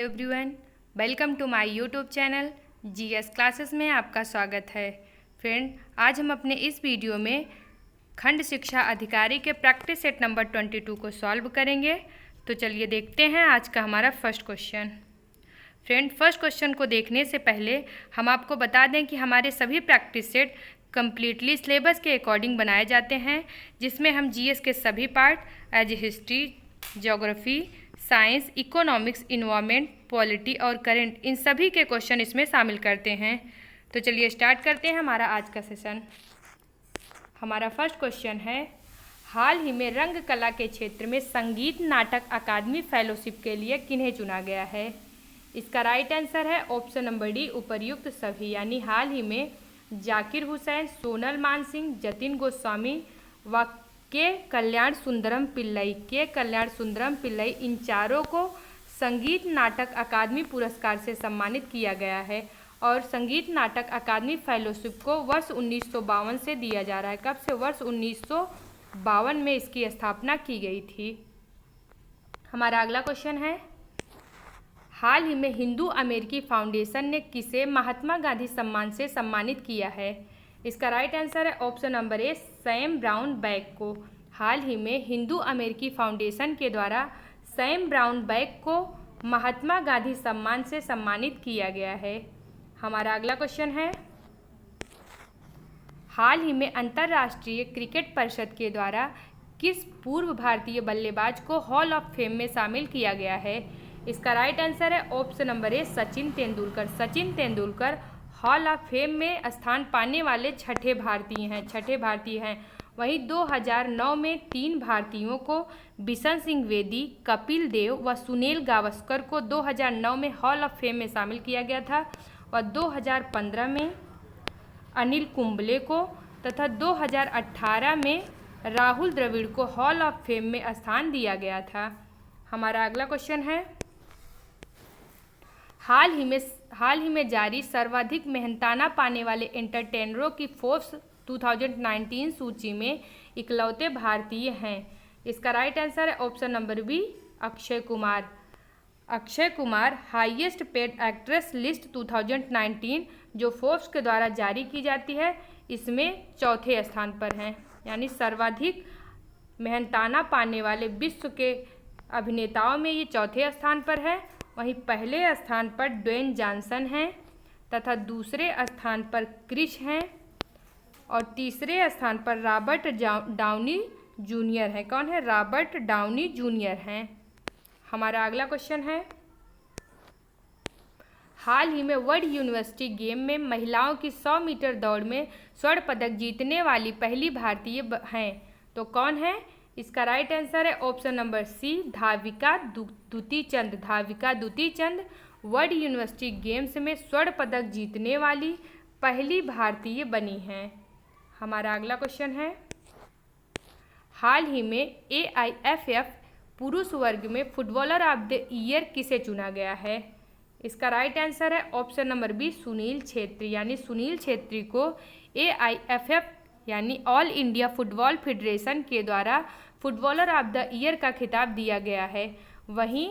Everyone, welcome to my YouTube channel GS classes में आपका स्वागत है। फ्रेंड, आज हम अपने इस वीडियो में खंड शिक्षा अधिकारी के प्रैक्टिस सेट नंबर 22 को सॉल्व करेंगे। तो चलिए देखते हैं आज का हमारा first question. Friend, first question को देखने से पहले हम आपको बता दें कि हमारे सभी प्रैक्टिस सेट कम्प्लीटली सिलेबस के अकॉर्डिंग बनाए जाते हैं, जिसमें हम जीएस के सभी part as history, geography, science, economics, environment, polity और करंट इन सभी के क्वेश्चन इसमें शामिल करते हैं। तो चलिए स्टार्ट करते हैं हमारा आज का सेशन। हमारा फर्स्ट क्वेश्चन है, हाल ही में रंग कला के क्षेत्र में संगीत नाटक अकादमी फेलोशिप के लिए किन्हें चुना गया है? इसका राइट आंसर है ऑप्शन नंबर डी, उपर्युक्त सभी। यानी हाल ही में जाकिर हुसैन, सोनल मानसिंह, जतिन गोस्वामी व के कल्याण सुंदरम पिल्लई इन चारों को संगीत नाटक अकादमी पुरस्कार से सम्मानित किया गया है और संगीत नाटक अकादमी फेलोशिप को वर्ष 1952 से दिया जा रहा है। कब से? वर्ष 1952 में इसकी स्थापना की गई थी। हमारा अगला क्वेश्चन है, हाल ही में हिंदू अमेरिकी फाउंडेशन ने किसे महात्मा गांधी सम्मान से सम्मानित किया है? इसका राइट आंसर है option number A, Sam brown bag को। हाल ही में हिंदू अमेरिकी फाउंडेशन के द्वारा सैम ब्राउन बैग को महात्मा गांधी सम्मान से सम्मानित किया गया है। हमारा अगला क्वेश्चन है, हाल ही में अंतर्राष्ट्रीय क्रिकेट परिषद के द्वारा किस पूर्व भारतीय बल्लेबाज को हॉल ऑफ फेम में शामिल किया गया है? इसका राइट आंसर है option number A, Sachin Tendulkar. Sachin Tendulkar hall of fame में स्थान पाने वाले छठे भारतीय हैं। वहीं 2009 में 3 भारतीयों को, बिशन सिंह बेदी, कपिल देव व सुनील गावस्कर को 2009 में हॉल ऑफ फेम में शामिल किया गया था और 2015 में अनिल कुंबले को तथा 2018 में राहुल द्रविड़ को हॉल ऑफ फेम में स्थान दिया गया था। हमारा अगला क्वेश्चन है, हाल ही में जारी सर्वाधिक मेहनताना पाने वाले एंटरटेनरों की फोर्ब्स 2019 सूची में इकलौते भारतीय हैं। इसका राइट आंसर है option number B, Akshay Kumar. Akshay Kumar highest paid actress list 2019 जो फोर्ब्स के द्वारा जारी की जाती है, इसमें चौथे स्थान पर हैं। यानी सर्वाधिक मेहनताना पाने वाले विश्व के अभिनेताओं में ये चौथे स्थान पर है। वहीं पहले स्थान पर ड्वेन जॉनसन हैं तथा दूसरे स्थान पर क्रिस हैं और तीसरे स्थान पर रॉबर्ट डाउनी जूनियर हैं। कौन है? रॉबर्ट डाउनी जूनियर हैं। हमारा अगला क्वेश्चन है, हाल ही में वर्ल्ड यूनिवर्सिटी गेम में महिलाओं की 100 मीटर दौड़ में स्वर्ण पदक जीतने वाली पहली भारतीय हैं। तो कौन है? इसका राइट आंसर है ऑप्शन नंबर सी, धाविका दुती चंद वर्ल्ड यूनिवर्सिटी गेम्स में स्वर्ण पदक जीतने वाली पहली भारतीय बनी हैं। हमारा अगला क्वेश्चन है, हाल ही में AIFF पुरुष वर्ग में फुटबॉलर ऑफ द ईयर किसे चुना गया है? इसका राइट आंसर है option number B, Sunil Chhetri. यानी सुनील छेत्री को AIFF यानी ऑल इंडिया फुटबॉल फेडरेशन के द्वारा फुटबॉलर ऑफ द ईयर का खिताब दिया गया है। वहीं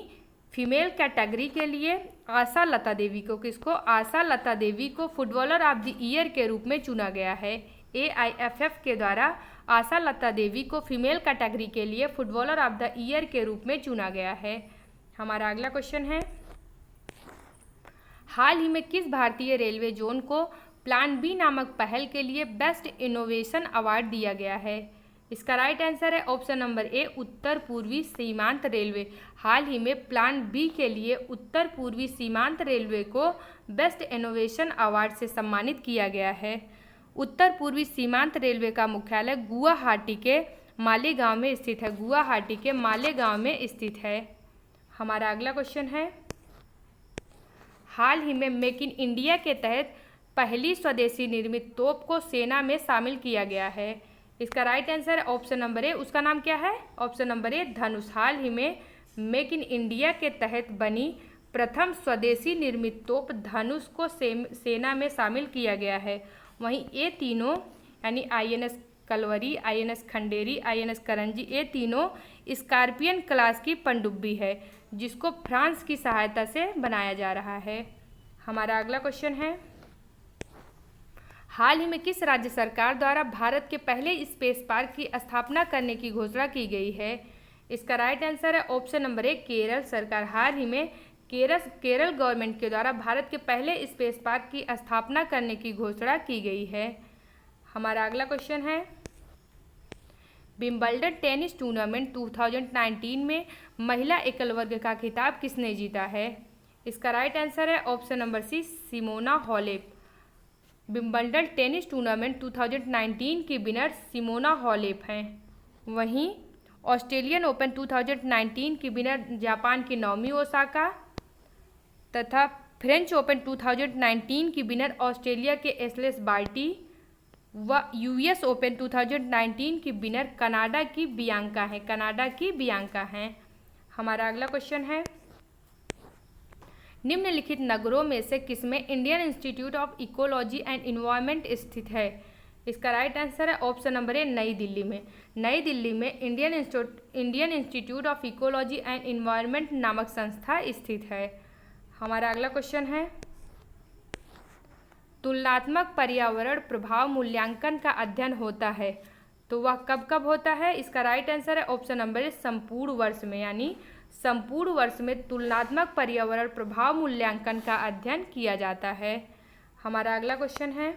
फीमेल कैटेगरी के लिए आशा लता देवी को फुटबॉलर ऑफ द ईयर के रूप में चुना गया है। AIFF के द्वारा आशा लता देवी को फीमेल कैटेगरी के लिए फुटबॉलर ऑफ द ईयर के रूप में चुना गया है। हमारा अगला क्वेश्चन है, हाल ही में किस भारतीय रेलवे जोन को प्लान बी नामक पहल के लिए बेस्ट इनोवेशन अवार्ड दिया गया है? इसका राइट आंसर है ऑप्शन नंबर ए, उत्तर पूर्वी सीमांत रेलवे। हाल ही में प्लान बी के लिए उत्तर पूर्वी सीमांत रेलवे को बेस्ट इनोवेशन अवार्ड से सम्मानित किया गया है। उत्तर पूर्वी सीमांत रेलवे का मुख्यालय गुवाहाटी के मालेगांव में स्थित है। हमारा अगला क्वेश्चन है, हाल ही में मेक इन इंडिया के तहत पहली स्वदेशी निर्मित तोप को सेना में शामिल किया गया है। इसका राइट आंसर है ऑप्शन नंबर ए, उसका नाम क्या है? ऑप्शन नंबर ए, धनुष। हाल ही में मेक इन इंडिया के तहत बनी प्रथम स्वदेशी निर्मित तोप धनुष को सेना में शामिल किया गया है। वहीं ये तीनों यानी INS Kalvari, INS Khanderi, INS Karanji, ये तीनों स्कॉर्पियन क्लास की पनडुब्बी है जिसको फ्रांस की सहायता से बनाया जा रहा है। हमारा अगला क्वेश्चन है, हाल ही में किस राज्य सरकार द्वारा भारत के पहले स्पेस पार्क की स्थापना करने की घोषणा की गई है? इसका राइट आंसर है ऑप्शन नंबर ए, केरल सरकार। हाल ही में केरल गवर्नमेंट के द्वारा भारत के पहले स्पेस पार्क की स्थापना करने की घोषणा की गई है। हमारा अगला क्वेश्चन है, विंबलडन टेनिस टूर्नामेंट 2019 में महिला एकल वर्ग का खिताब किसने जीता है? इसका राइट आंसर है option number C, Simona Halep. Wimbledon tennis tournament 2019 की विनर सिमोना हालेप हैं। वहीं ऑस्ट्रेलियन ओपन 2019 की विनर जापान की नाओमी ओसाका तथा फ्रेंच ओपन 2019 की विनर ऑस्ट्रेलिया के एशले बार्टी व यूएस ओपन 2019 की विनर कनाडा की बियांका हैं। हमारा अगला क्वेश्चन है, निम्नलिखित नगरों में से किसमें Indian institute of ecology and environment स्थित है? इसका राइट आंसर है ऑप्शन नंबर ए, नई दिल्ली में। नई दिल्ली में Indian institute of ecology and environment नामक संस्था स्थित है। हमारा अगला क्वेश्चन है, तुलनात्मक पर्यावरण प्रभाव मूल्यांकन का अध्ययन होता है तो वह कब कब होता है? इसका राइट आंसर है ऑप्शन नंबर ए, संपूर्ण वर्ष में, यानी संपूर्ण वर्ष में तुलनात्मक पर्यावरण प्रभाव मूल्यांकन का अध्ययन किया जाता है। हमारा अगला क्वेश्चन है,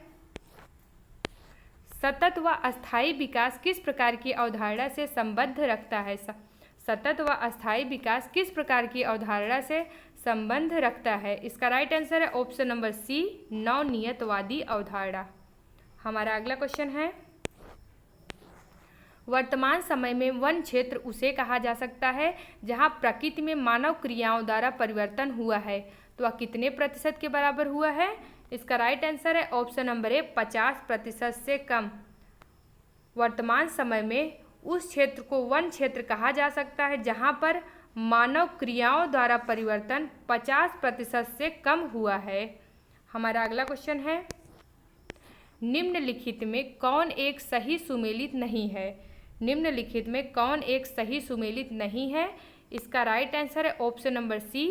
सतत व अस्थायी विकास किस प्रकार की अवधारणा से संबंध रखता है? सतत व अस्थायी विकास किस प्रकार की अवधारणा से संबंध रखता है? इसका राइट आंसर है ऑप्शन नंबर सी, नवनियतवादी अवधारणा। हमारा अगला क्वेश्चन है, वर्तमान समय में वन क्षेत्र उसे कहा जा सकता है जहां प्रकृति में मानव क्रियाओं द्वारा परिवर्तन हुआ है, तो वह कितने प्रतिशत के बराबर हुआ है? इसका राइट आंसर है ऑप्शन नंबर ए, 50% से कम। वर्तमान समय में उस क्षेत्र को वन क्षेत्र कहा जा सकता है जहां पर मानव क्रियाओं द्वारा परिवर्तन 50% से कम हुआ है। हमारा अगला क्वेश्चन है, निम्नलिखित में कौन एक सही सुमेलित नहीं है? निम्नलिखित में कौन एक सही सुमेलित नहीं है? इसका राइट आंसर है ऑप्शन नंबर सी,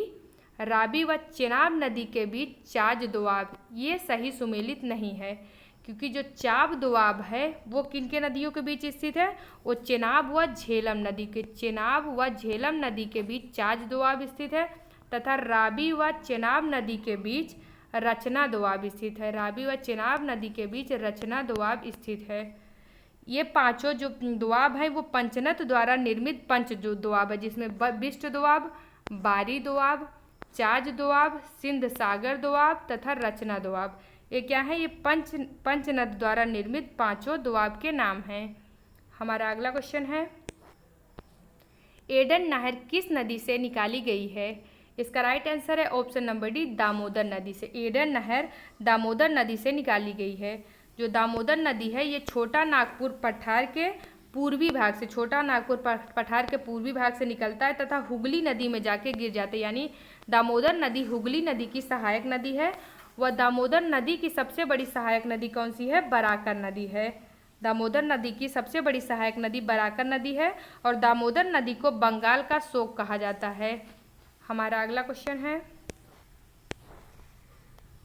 रावी व चेनाब नदी के बीच चाज दोआब। ये सही सुमेलित नहीं है, क्योंकि जो चाब दोआब है वो किन के नदियों के बीच स्थित है? वो चेनाब व झेलम नदी के बीच चाज दोआब स्थित है तथा रावी व चेनाब नदी के बीच रचना दोआब स्थित है। रावी व चेनाब नदी के बीच रचना दोआब स्थित है। ये पांचों जो दोआब है वो पंचनद द्वारा निर्मित पंच जो दोआब है, जिसमें बिष्ट दोआब, बारी दोआब, चाज दोआब, सिंध सागर दोआब तथा रचना दोआब, ये क्या है? ये पंचनद द्वारा निर्मित पांचों दोआब के नाम हैं। हमारा अगला क्वेश्चन है, एडन नहर किस नदी से निकाली गई है? इसका राइट आंसर है ऑप्शन नंबर डी, दामोदर नदी से। एडन नहर दामोदर नदी से निकाली गई है। जो दामोदर नदी है ये छोटा नागपुर पठार के पूर्वी भाग से निकलता है तथा हुगली नदी में जाके गिर जाते हैं, यानी दामोदर नदी हुगली नदी की सहायक नदी है। वह दामोदर नदी की सबसे बड़ी सहायक नदी कौन सी है? बराकर नदी है। दामोदर नदी की सबसे बड़ी सहायक नदी बराकर नदी है और दामोदर नदी को बंगाल का शोक कहा जाता है। हमारा अगला क्वेश्चन है,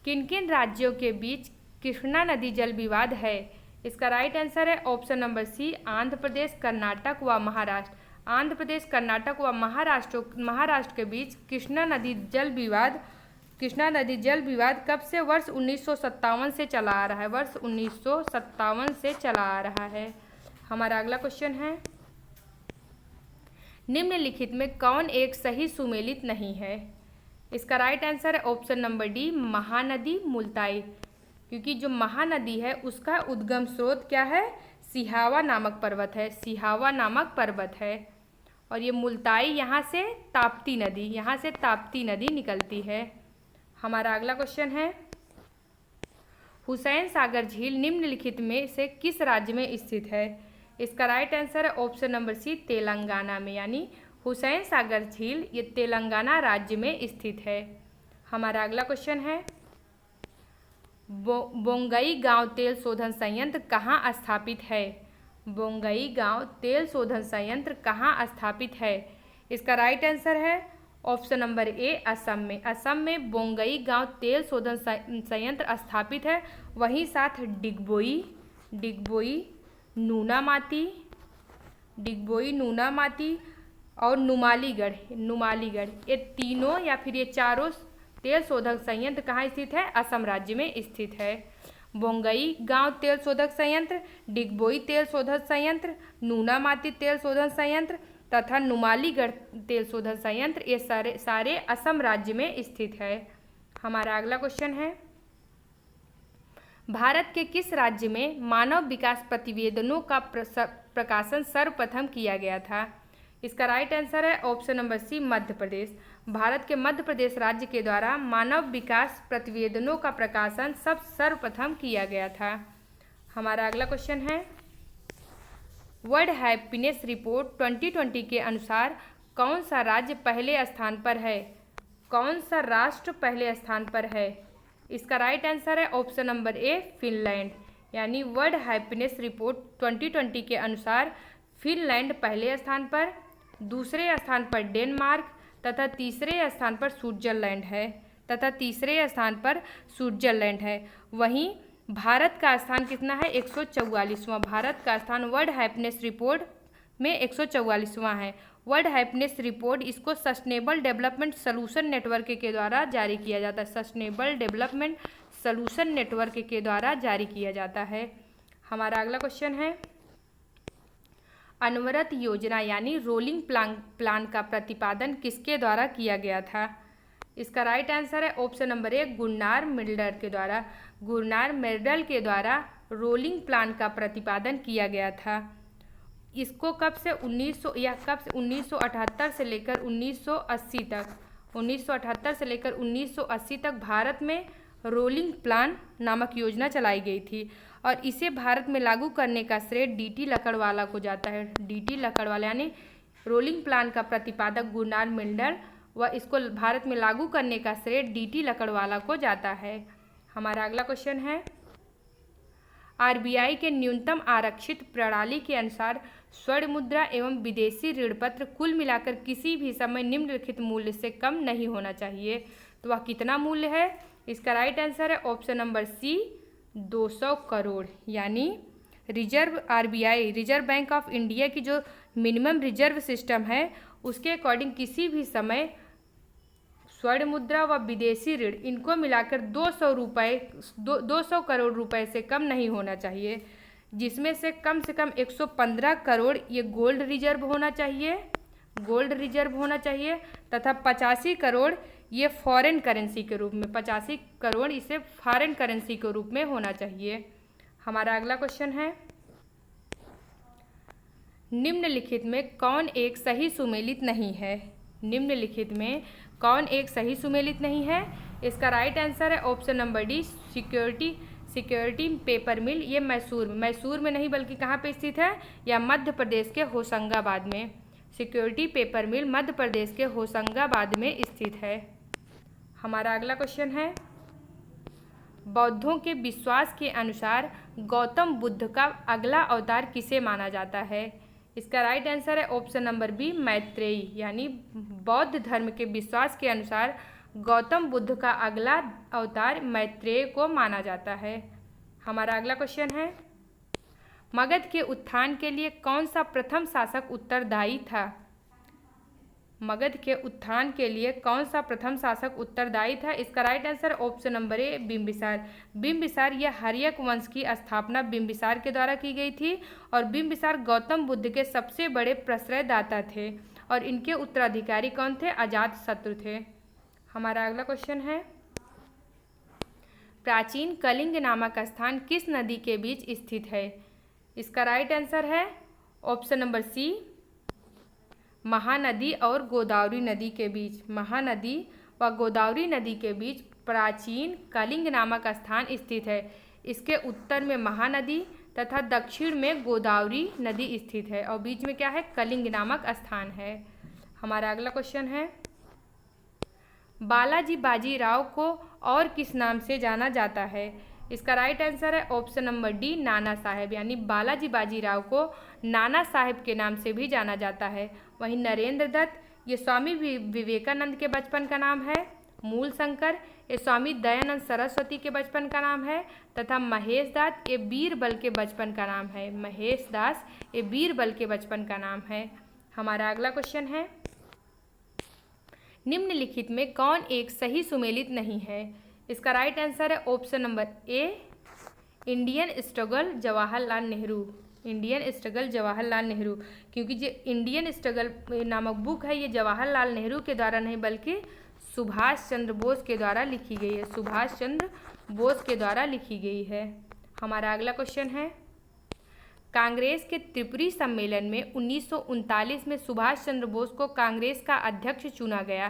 किन किन राज्यों के बीच कृष्णा नदी जल विवाद है? इसका राइट आंसर है ऑप्शन नंबर सी, आंध्र प्रदेश, कर्नाटक व महाराष्ट्र। आंध्र प्रदेश, कर्नाटक व महाराष्ट्र के बीच कृष्णा नदी जल विवाद कब से? वर्ष 1957 से चला आ रहा है। वर्ष 1957 से चला आ रहा है। हमारा अगला क्वेश्चन है, निम्नलिखित में कौन एक सही सुमेलित नहीं है? इसका राइट आंसर है option number D, Mahanadi Multai, क्योंकि जो महानदी है उसका उद्गम स्रोत क्या है? सिहावा नामक पर्वत है और ये मुल्ताई यहाँ से ताप्ती नदी निकलती है। हमारा अगला क्वेश्चन है, हुसैन सागर झील निम्नलिखित में से किस राज्य में स्थित है? इसका राइट आंसर है ऑप्शन नंबर सी, तेलंगाना में, यानी हुसैन सागर झील ये तेलंगाना राज्य में स्थित है। हमारा अगला क्वेश्चन है, बोंगई गांव तेल शोधन संयंत्र कहाँ स्थापित है? बोंगई गांव तेल शोधन संयंत्र कहाँ स्थापित है? इसका राइट आंसर है ऑप्शन नंबर ए असम में। असम में बोंगई गांव तेल शोधन संयंत्र स्थापित है। वहीं साथ डिगबोई नूनामाती और नुमालीगढ़ ये तीनों या फिर ये चारों तेल शोधक संयंत्र कहाँ स्थित है? असम राज्य में स्थित है। बोंगई गांव तेल शोधक संयंत्र, डिगबोई तेल शोधक संयंत्र, नूनामाती तेल शोधन संयंत्र तथा नुमालीगढ़ तेल शोधन संयंत्र ये सारे असम राज्य में स्थित है। हमारा अगला क्वेश्चन है, भारत के किस राज्य में मानव विकास प्रतिवेदनों का प्रकाशन सर्वप्रथम किया गया था? इसका राइट आंसर है ऑप्शन नंबर सी मध्य प्रदेश। भारत के मध्य प्रदेश राज्य के द्वारा मानव विकास प्रतिवेदनों का प्रकाशन सर्वप्रथम किया गया था। हमारा अगला क्वेश्चन है, वर्ल्ड हैप्पीनेस रिपोर्ट 2020 के अनुसार कौन सा राज्य पहले स्थान पर है? कौन सा राष्ट्र पहले स्थान पर है? इसका राइट आंसर है ऑप्शन नंबर ए फिनलैंड। यानी वर्ल्ड हैप्पीनेस रिपोर्ट 2020 के अनुसार फिनलैंड पहले स्थान पर, दूसरे स्थान पर डेनमार्क तथा तीसरे स्थान पर स्विट्जरलैंड है। वहीं भारत का स्थान कितना है? 144वां। भारत का स्थान वर्ल्ड हैप्पीनेस रिपोर्ट में 144वां है। वर्ल्ड हैप्पीनेस रिपोर्ट इसको सस्टेनेबल डेवलपमेंट सॉल्यूशन नेटवर्क के द्वारा जारी किया जाता है। सस्टेनेबल डेवलपमेंट सॉल्यूशन नेटवर्क के द्वारा जारी किया जाता है। हमारा अगला क्वेश्चन है, अनवरत योजना यानी रोलिंग प्लान का प्रतिपादन किसके द्वारा किया गया था? इसका राइट आंसर है ऑप्शन नंबर ए गुन्नार मिल्डर के द्वारा। गुन्नार मिल्डर के द्वारा रोलिंग प्लान का प्रतिपादन किया गया था। इसको कब से 1978 से लेकर 1980 तक 1980 तक भारत में रोलिंग प्लान नामक योजना चलाई गई थी और इसे भारत में लागू करने का श्रेय डीटी लकड़वाला को जाता है। डीटी लकड़वाला यानी रोलिंग प्लान का प्रतिपादक गुन्नार मिल्डर व इसको भारत में लागू करने का श्रेय डीटी लकड़वाला को जाता है। हमारा अगला क्वेश्चन है, आरबीआई के न्यूनतम आरक्षित प्रणाली के अनुसार स्वर्ण मुद्रा एवं विदेशी ऋण पत्र कुल मिलाकर किसी भी समय निम्नलिखित मूल्य से कम नहीं होना चाहिए। तो वह कितना मूल्य है? इसका राइट आंसर है ऑप्शन नंबर सी 200 करोड़। यानी RBI reserve bank of India की जो मिनिमम रिजर्व सिस्टम है उसके अकॉर्डिंग किसी भी समय स्वर्ण मुद्रा व विदेशी ऋण इनको मिलाकर 200 करोड़ रुपए से कम नहीं होना चाहिए, जिसमें से कम 115 करोड़ ये गोल्ड रिजर्व होना चाहिए तथा 85 करोड़ ये फॉरेन करेंसी के रूप में 85 करोड़ इसे फॉरेन करेंसी के रूप में होना चाहिए। हमारा अगला क्वेश्चन है, निम्नलिखित में कौन एक सही सुमेलित नहीं है? निम्नलिखित में कौन एक सही सुमेलित नहीं है? इसका राइट आंसर है option number D security paper mill. ये मैसूर में नहीं बल्कि कहाँ पे स्थित है? या मध्य प्रदेश के होशंगाबाद में। सिक्योरिटी पेपर मिल मध्य प्रदेश के होशंगाबाद में स्थित है। हमारा अगला क्वेश्चन है, बौद्धों के विश्वास के अनुसार गौतम बुद्ध का अगला अवतार किसे माना जाता है? इसका राइट आंसर है ऑप्शन नंबर बी मैत्रेयी। यानी बौद्ध धर्म के विश्वास के अनुसार गौतम बुद्ध का अगला अवतार मैत्रेय को माना जाता है। हमारा अगला क्वेश्चन है, मगध के उत्थान के लिए कौन सा प्रथम शासक उत्तरदायी था? मगध के उत्थान के लिए कौन सा प्रथम शासक उत्तरदायी था? इसका right answer option number A Bimbisara. Bimbisara यह हर्यक वंश की स्थापना बिंबिसार के द्वारा की गई थी और बिंबिसार गौतम बुद्ध के सबसे बड़े प्रश्रयदाता थे और इनके उत्तराधिकारी कौन थे? अजातशत्रु थे। हमारा अगला क्वेश्चन है, प्राचीन कलिंग नामक स्थान किस नदी के बीच स्थित है? इसका राइट आंसर है ऑप्शन नंबर सी महानदी और गोदावरी नदी के बीच। महानदी व गोदावरी नदी के बीच प्राचीन कलिंग नामक स्थान स्थित है। इसके उत्तर में महानदी तथा दक्षिण में गोदावरी नदी स्थित है और बीच में क्या है? कलिंग नामक स्थान है। हमारा अगला क्वेश्चन है, बालाजी बाजीराव को और किस नाम से जाना जाता है? इसका राइट आंसर है option number D Nana Saheb. यानी बालाजी बाजीराव को नाना साहेब के नाम से भी जाना जाता है। वहीं नरेंद्र दत्त ये स्वामी विवेकानंद के बचपन का नाम है। मूल शंकर ये स्वामी दयानंद सरस्वती के बचपन का नाम है। तथा महेश दास ये बीरबल के बचपन का नाम है। महेश दास ये बीरबल के बचपन का नाम है। हमारा अगला क्वेश्चन है, निम्नलिखित में कौन एक सही सुमेलित नहीं है? इसका राइट आंसर है option number A, Indian struggle Jawaharlal Nehru. Indian struggle Jawaharlal Nehru, क्योंकि जो इंडियन स्ट्रगल नामक बुक है ये जवाहरलाल नेहरू के द्वारा नहीं बल्कि सुभाष चंद्र बोस के द्वारा लिखी गई है। सुभाष चंद्र बोस के द्वारा लिखी गई है। हमारा अगला क्वेश्चन है, कांग्रेस के त्रिपुरी सम्मेलन में 1939 में सुभाष चंद्र बोस को कांग्रेस का अध्यक्ष चुना गया।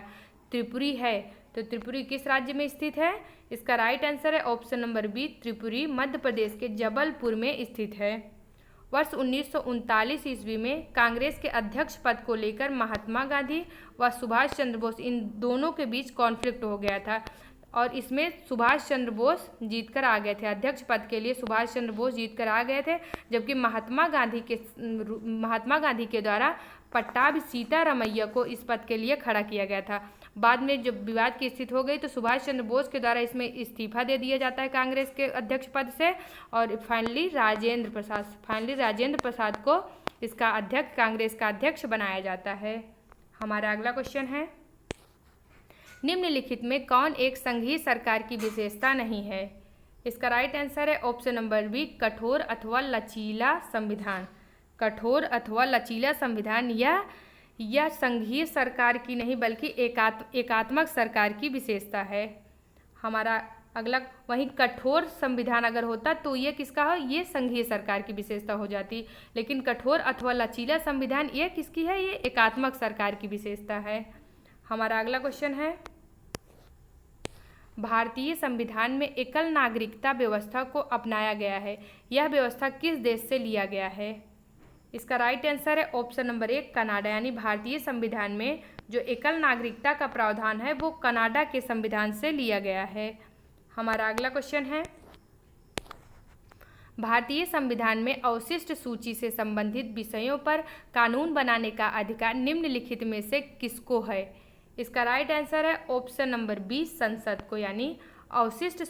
त्रिपुरी है तो त्रिपुरी किस राज्य में स्थित है? इसका राइट आंसर है option number B, Tripuri Madhya Pradesh के जबलपुर में स्थित है। वर्ष 1939 ईस्वी में कांग्रेस के अध्यक्ष पद को लेकर महात्मा गांधी व सुभाष चंद्र बोस इन दोनों के बीच कॉन्फ्लिक्ट हो गया था और इसमें सुभाष चंद्र बोस जीतकर आ गए थे। अध्यक्ष पद के लिए सुभाष चंद्र बोस जीतकर आ गए थे, जबकि महात्मा गांधी के द्वारा पट्टाभी सीतारामैया को इस पद के लिए खड़ा किया गया था। बाद में जब विवाद की स्थिति हो गई तो सुभाष चंद्र बोस के द्वारा इसमें इस्तीफा दे दिया जाता है कांग्रेस के अध्यक्ष पद से और फाइनली राजेंद्र प्रसाद को इसका अध्यक्ष कांग्रेस का अध्यक्ष बनाया जाता है। हमारा अगला क्वेश्चन है, निम्नलिखित में कौन एक संघीय सरकार की विशेषता नहीं है? इसका राइट आंसर है ऑप्शन नंबर बी, कठोर अथवा लचीला संविधान। कठोर अथवा लचीला संविधान यह संघीय सरकार की नहीं बल्कि एकात्मक सरकार की विशेषता है। हमारा अगला, वहीं कठोर संविधान अगर होता तो ये किसका हो? ये संघीय सरकार की विशेषता हो जाती, लेकिन कठोर अथवा लचीला संविधान ये किसकी है? ये एकात्मक सरकार की विशेषता है। हमारा अगला क्वेश्चन है, भारतीय संविधान में एकल नागरिकता व्यवस्था को अपनाया गया है। यह व्यवस्था किस देश से लिया गया है? इसका राइट आंसर है ऑप्शन नंबर एक, कनाडा। यानी भारतीय संविधान में जो एकल नागरिकता का प्रावधान है वो कनाडा के संविधान से लिया गया है। हमारा अगला क्वेश्चन है, भारतीय संविधान में अवशिष्ट सूची से संबंधित विषयों पर कानून बनाने का अधिकार निम्नलिखित में से किसको है? इसका राइट आंसर है ऑप्शन नंबर बी, संसद को। यानी अवशिष्ट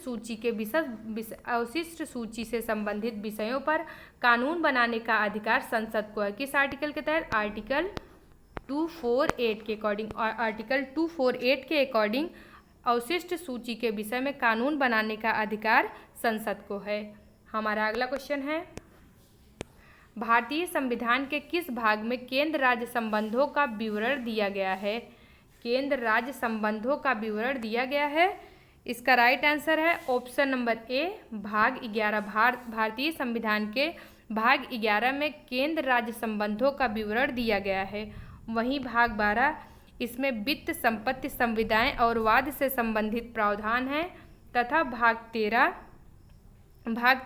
सूची से संबंधित विषयों पर कानून बनाने का अधिकार संसद को है। किस आर्टिकल के तहत? आर्टिकल 248 के अकॉर्डिंग। और आर्टिकल 248 के अकॉर्डिंग अवशिष्ट सूची के विषय में कानून बनाने का अधिकार संसद को है। हमारा अगला क्वेश्चन है, भारतीय संविधान के किस भाग में केंद्र राज्य संबंधों का विवरण दिया गया है? केंद्र राज्य संबंधों का विवरण दिया गया है। इसका राइट आंसर है ऑप्शन नंबर ए, भाग 11। भारतीय संविधान के भाग 11 में केंद्र राज्य संबंधों का विवरण दिया गया है। वहीं भाग 12 इसमें वित्त, संपत्ति, संविदाएं और वाद से संबंधित प्रावधान है। तथा भाग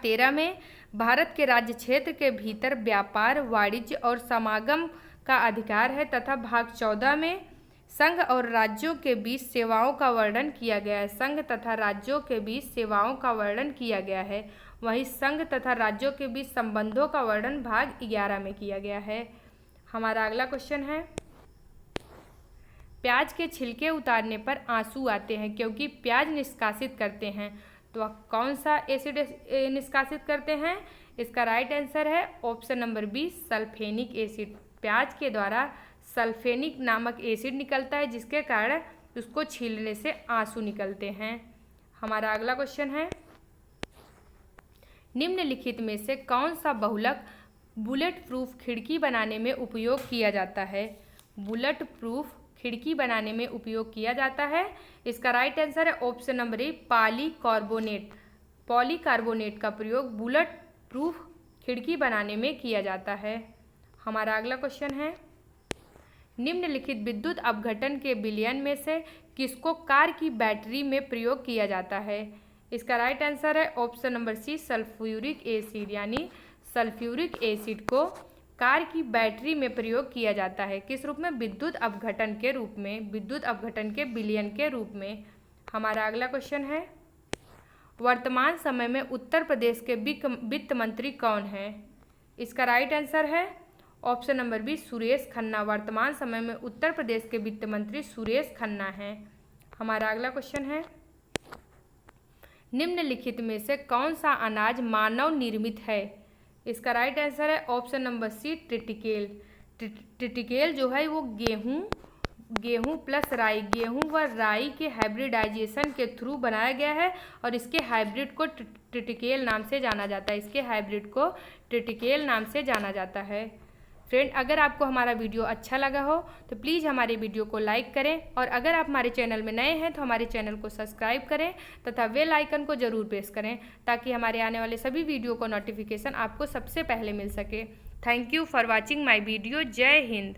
13 में भारत के राज्य क्षेत्र के भीतर व्यापार, वाणिज्य और समागम का अधिकार है। तथा भाग 14 में संघ और राज्यों के बीच सेवाओं का वर्णन किया गया है। संघ तथा राज्यों के बीच सेवाओं का वर्णन किया गया है। वहीं संघ तथा राज्यों के बीच संबंधों का वर्णन भाग 11 में किया गया है। हमारा अगला क्वेश्चन है, प्याज के छिलके उतारने पर आंसू आते हैं क्योंकि प्याज निष्कासित करते हैं, तो कौन सा एसिड निष्कासित करते हैं? इसका राइट आंसर है option number B, sulfenic acid. प्याज के द्वारा सल्फेनिक नामक एसिड निकलता है जिसके कारण उसको छीलने से आंसू निकलते हैं। हमारा अगला क्वेश्चन है, निम्नलिखित में से कौन सा बहुलक बुलेट प्रूफ खिड़की बनाने में उपयोग किया जाता है? बुलेट प्रूफ खिड़की बनाने में उपयोग किया जाता है। इसका राइट आंसर है option number A, polycarbonate. Polycarbonate का प्रयोग बुलेट प्रूफ खिड़की बनाने में किया जाता है। हमारा अगला क्वेश्चन है, निम्नलिखित विद्युत अपघटन के विलयन में से किसको कार की बैटरी में प्रयोग किया जाता है? इसका राइट आंसर है option number C, sulphuric acid. यानी सल्फ्यूरिक एसिड को कार की बैटरी में प्रयोग किया जाता है। किस रूप में? विद्युत अपघटन के रूप में, विद्युत अपघटन के विलयन के रूप में। हमारा अगला क्वेश्चन है, वर्तमान समय में उत्तर प्रदेश के वित्त मंत्री कौन है? इसका राइट आंसर है option number B Suresh Khanna. वर्तमान समय में उत्तर प्रदेश के वित्त मंत्री सुरेश खन्ना हैं। हमारा अगला क्वेश्चन है, निम्नलिखित में से कौन सा अनाज मानव निर्मित है? इसका राइट आंसर है option number C triticale. Triticale जो है वो गेहूं प्लस राई, गेहूं व राई के हाइब्रिडाइजेशन के थ्रू बनाया गया है और इसके हाइब्रिड को ट्रिटिकेल नाम से जाना जाता है। इसके हाइब्रिड को ट्रिटिकेल नाम से जाना जाता है। फ्रेंड, अगर आपको हमारा वीडियो अच्छा लगा हो तो प्लीज़ हमारे वीडियो को लाइक करें और अगर आप हमारे चैनल में नए हैं तो हमारे चैनल को सब्सक्राइब करें तथा बेल आइकन को ज़रूर प्रेस करें ताकि हमारे आने वाले सभी वीडियो को नोटिफिकेशन आपको सबसे पहले मिल सके। Thank you for watching my video. जय हिंद।